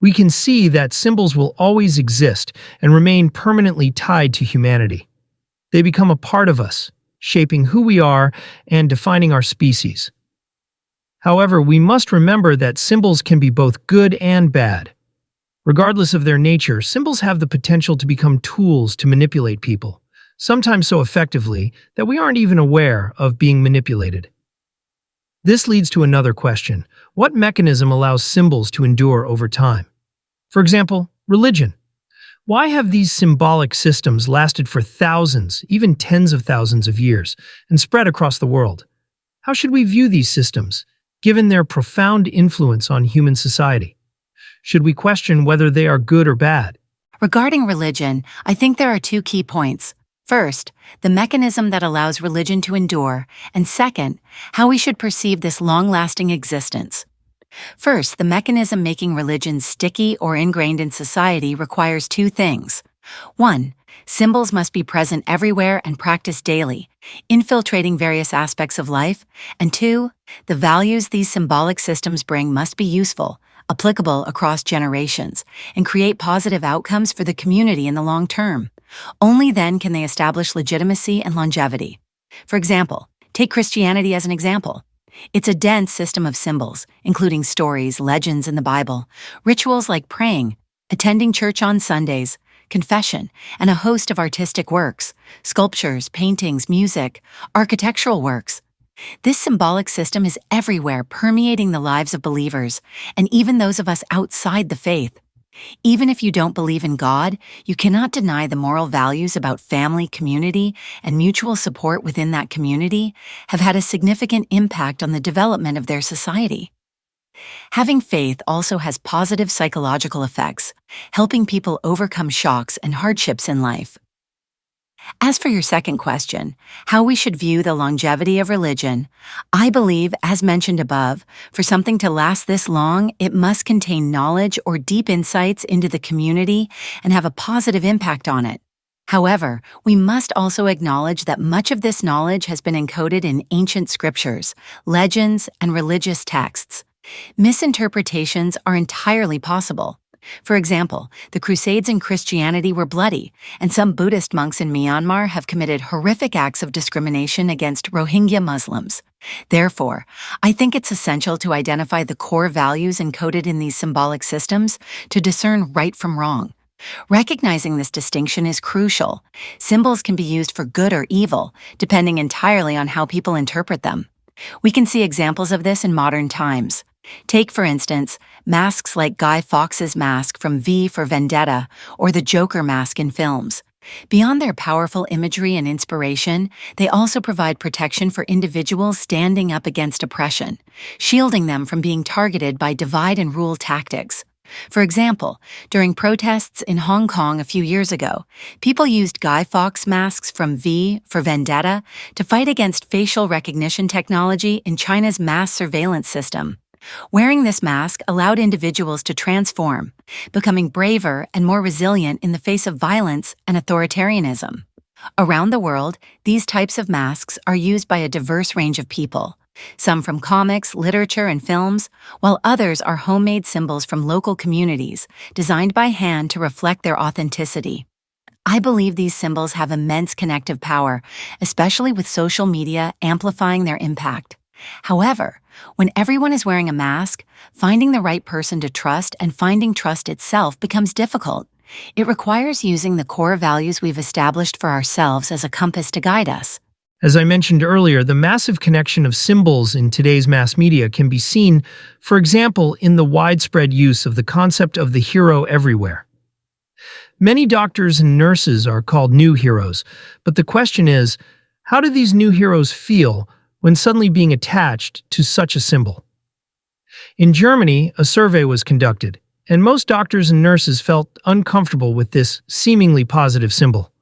we can see that symbols will always exist and remain permanently tied to humanity. They become a part of us, shaping who we are and defining our species. However, we must remember that symbols can be both good and bad. Regardless of their nature, symbols have the potential to become tools to manipulate people, sometimes so effectively that we aren't even aware of being manipulated. This leads to another question. What mechanism allows symbols to endure over time? For example, religion. Why have these symbolic systems lasted for thousands, even tens of thousands of years, and spread across the world? How should we view these systems, given their profound influence on human society? Should we question whether they are good or bad? Regarding religion, I think there are two key points. First, the mechanism that allows religion to endure, and second, how we should perceive this long-lasting existence. First, the mechanism making religion sticky or ingrained in society requires two things. One, symbols must be present everywhere and practiced daily, infiltrating various aspects of life. And two, the values these symbolic systems bring must be useful, applicable across generations, and create positive outcomes for the community in the long term. Only then can they establish legitimacy and longevity. For example, take Christianity as an example. It's a dense system of symbols, including stories, legends in the Bible, rituals like praying, attending church on Sundays, confession, and a host of artistic works, sculptures, paintings, music, architectural works. This symbolic system is everywhere, permeating the lives of believers, and even those of us outside the faith. Even if you don't believe in God, you cannot deny the moral values about family, community, and mutual support within that community have had a significant impact on the development of their society. Having faith also has positive psychological effects, helping people overcome shocks and hardships in life. As for your second question, how we should view the longevity of religion, I believe, as mentioned above, for something to last this long, it must contain knowledge or deep insights into the community and have a positive impact on it. However, we must also acknowledge that much of this knowledge has been encoded in ancient scriptures, legends, and religious texts. Misinterpretations are entirely possible. For example, the Crusades in Christianity were bloody, and some Buddhist monks in Myanmar have committed horrific acts of discrimination against Rohingya Muslims. Therefore, I think it's essential to identify the core values encoded in these symbolic systems to discern right from wrong. Recognizing this distinction is crucial. Symbols can be used for good or evil, depending entirely on how people interpret them. We can see examples of this in modern times. Take, for instance, masks like Guy Fawkes' mask from V for Vendetta or the Joker mask in films. Beyond their powerful imagery and inspiration, they also provide protection for individuals standing up against oppression, shielding them from being targeted by divide-and-rule tactics. For example, during protests in Hong Kong a few years ago, people used Guy Fawkes masks from V for Vendetta to fight against facial recognition technology in China's mass surveillance system. Wearing this mask allowed individuals to transform, becoming braver and more resilient in the face of violence and authoritarianism. Around the world, these types of masks are used by a diverse range of people, some from comics, literature, and films, while others are homemade symbols from local communities, designed by hand to reflect their authenticity. I believe these symbols have immense connective power, especially with social media amplifying their impact. However, when everyone is wearing a mask, finding the right person to trust and finding trust itself becomes difficult. It requires using the core values we've established for ourselves as a compass to guide us. As I mentioned earlier, the massive connection of symbols in today's mass media can be seen, for example, in the widespread use of the concept of the hero everywhere. Many doctors and nurses are called new heroes, but the question is, how do these new heroes feel when suddenly being attached to such a symbol? In Germany, a survey was conducted, and most doctors and nurses felt uncomfortable with this seemingly positive symbol.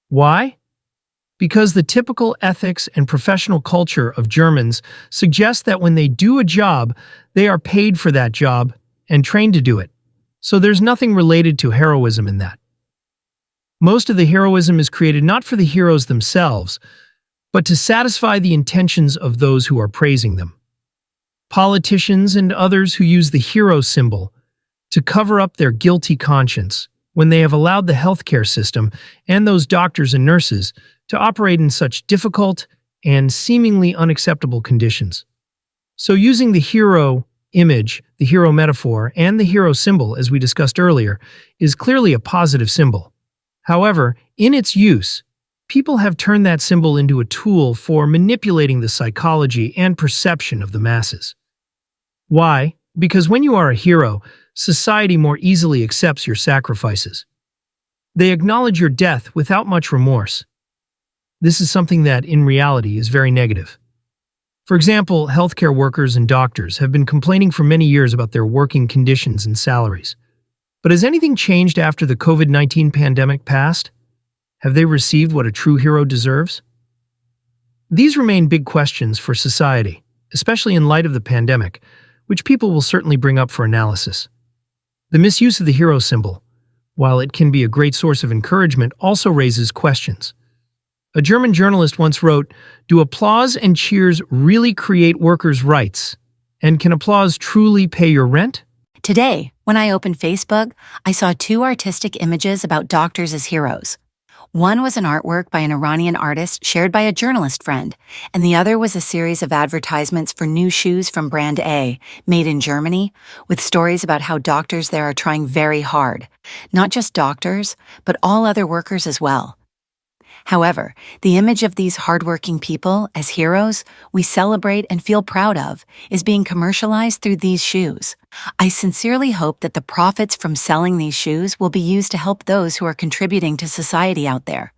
Why? Because the typical ethics and professional culture of Germans suggests that when they do a job, they are paid for that job and trained to do it. So there's nothing related to heroism in that. Most of the heroism is created not for the heroes themselves, but to satisfy the intentions of those who are praising them. Politicians and others who use the hero symbol to cover up their guilty conscience when they have allowed the healthcare system and those doctors and nurses to operate in such difficult and seemingly unacceptable conditions. So using the hero image, the hero metaphor, and the hero symbol, as we discussed earlier, is clearly a positive symbol. However, in its use, people have turned that symbol into a tool for manipulating the psychology and perception of the masses. Why? Because when you are a hero, society more easily accepts your sacrifices. They acknowledge your death without much remorse. This is something that, in reality, is very negative. For example, healthcare workers and doctors have been complaining for many years about their working conditions and salaries. But has anything changed after the COVID-19 pandemic passed? Have they received what a true hero deserves? These remain big questions for society, especially in light of the pandemic, which people will certainly bring up for analysis. The misuse of the hero symbol, while it can be a great source of encouragement, also raises questions. A German journalist once wrote, "Do applause and cheers really create workers' rights? And can applause truly pay your rent?" Today, when I opened Facebook, I saw two artistic images about doctors as heroes. One was an artwork by an Iranian artist shared by a journalist friend, and the other was a series of advertisements for new shoes from brand A, made in Germany, with stories about how doctors there are trying very hard. Not just doctors, but all other workers as well. However, the image of these hardworking people as heroes we celebrate and feel proud of is being commercialized through these shoes. I sincerely hope that the profits from selling these shoes will be used to help those who are contributing to society out there.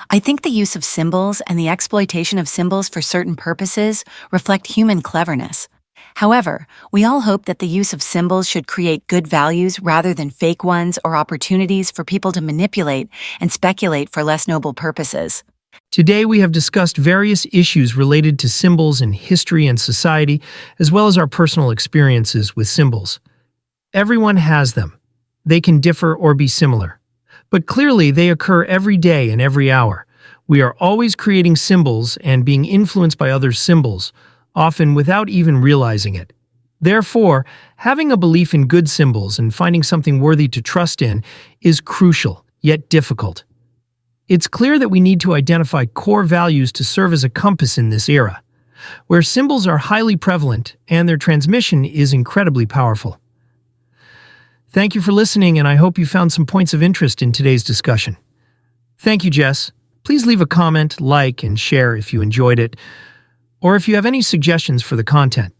I think the use of symbols and the exploitation of symbols for certain purposes reflect human cleverness. However, we all hope that the use of symbols should create good values rather than fake ones or opportunities for people to manipulate and speculate for less noble purposes. Today we have discussed various issues related to symbols in history and society, as well as our personal experiences with symbols. Everyone has them. They can differ or be similar. But clearly they occur every day and every hour. We are always creating symbols and being influenced by other symbols, often without even realizing it. Therefore, having a belief in good symbols and finding something worthy to trust in is crucial, yet difficult. It's clear that we need to identify core values to serve as a compass in this era, where symbols are highly prevalent and their transmission is incredibly powerful. Thank you for listening, and I hope you found some points of interest in today's discussion. Thank you, Jess. Please leave a comment, like, and share if you enjoyed it, or if you have any suggestions for the content.